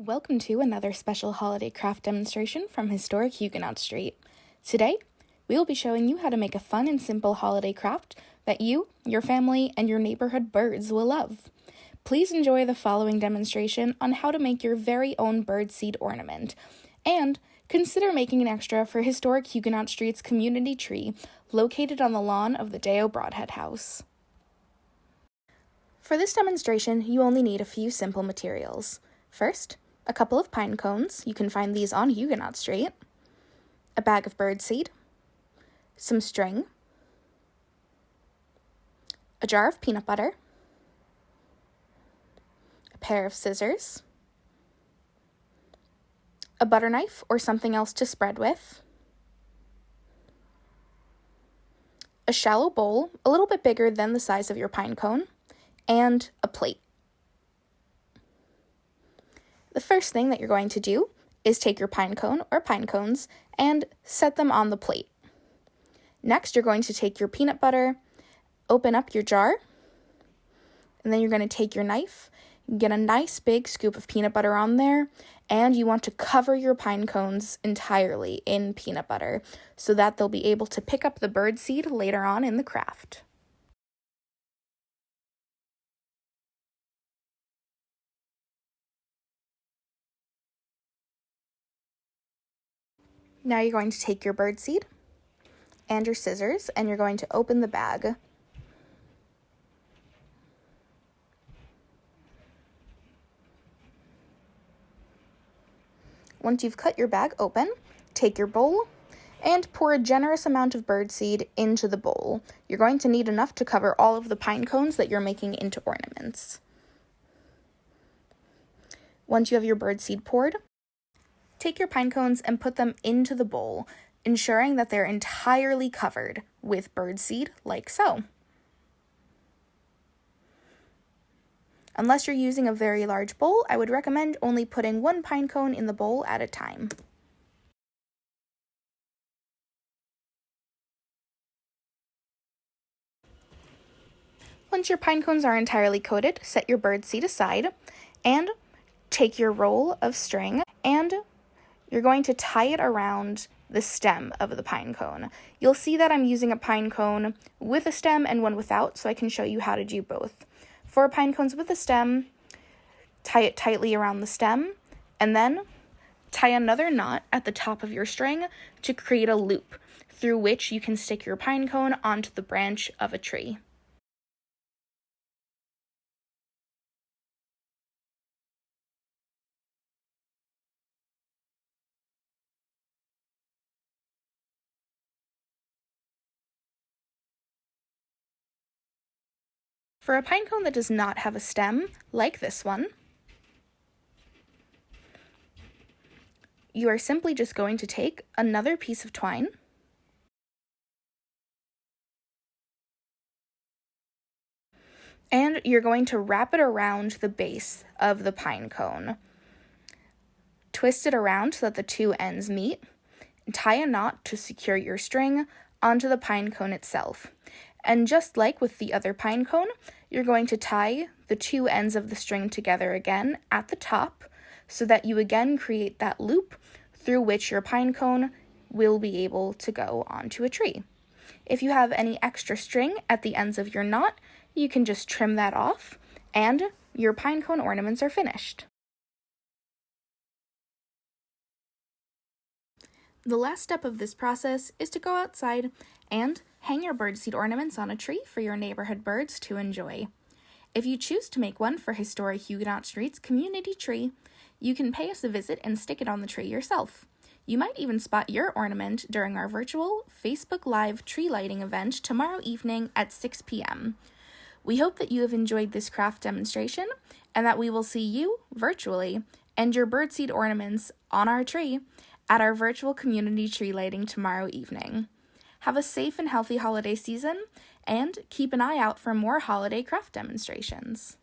Welcome to another special holiday craft demonstration from Historic Huguenot Street. Today, we will be showing you how to make a fun and simple holiday craft that you, your family, and your neighborhood birds will love. Please enjoy the following demonstration on how to make your very own birdseed ornament, and consider making an extra for Historic Huguenot Street's community tree located on the lawn of the Deo Broadhead House. For this demonstration, you only need a few simple materials. First, a couple of pine cones, you can find these on Huguenot Street, a bag of birdseed, some string, a jar of peanut butter, a pair of scissors, a butter knife or something else to spread with, a shallow bowl, a little bit bigger than the size of your pine cone, and a plate. The first thing that you're going to do is take your pine cone or pine cones and set them on the plate. Next, you're going to take your peanut butter, open up your jar, and then you're going to take your knife, get a nice big scoop of peanut butter on there, and you want to cover your pine cones entirely in peanut butter so that they'll be able to pick up the birdseed later on in the craft. Now you're going to take your birdseed and your scissors, and you're going to open the bag. Once you've cut your bag open, take your bowl and pour a generous amount of birdseed into the bowl. You're going to need enough to cover all of the pine cones that you're making into ornaments. Once you have your birdseed poured, take your pine cones and put them into the bowl, ensuring that they're entirely covered with birdseed, like so. Unless you're using a very large bowl, I would recommend only putting one pine cone in the bowl at a time. Once your pine cones are entirely coated, set your birdseed aside and take your roll of string and you're going to tie it around the stem of the pine cone. You'll see that I'm using a pine cone with a stem and one without, so I can show you how to do both. For pine cones with a stem, tie it tightly around the stem, and then tie another knot at the top of your string to create a loop through which you can stick your pine cone onto the branch of a tree. For a pine cone that does not have a stem, like this one, you are simply just going to take another piece of twine and you're going to wrap it around the base of the pine cone. Twist it around so that the two ends meet, and tie a knot to secure your string onto the pine cone itself. And just like with the other pine cone, you're going to tie the two ends of the string together again at the top so that you again create that loop through which your pine cone will be able to go onto a tree. If you have any extra string at the ends of your knot, you can just trim that off and your pine cone ornaments are finished. The last step of this process is to go outside and hang your birdseed ornaments on a tree for your neighborhood birds to enjoy. If you choose to make one for Historic Huguenot Street's community tree, you can pay us a visit and stick it on the tree yourself. You might even spot your ornament during our virtual Facebook Live tree lighting event tomorrow evening at 6 p.m. We hope that you have enjoyed this craft demonstration and that we will see you virtually and your birdseed ornaments on our tree at our virtual community tree lighting tomorrow evening. Have a safe and healthy holiday season, and keep an eye out for more holiday craft demonstrations.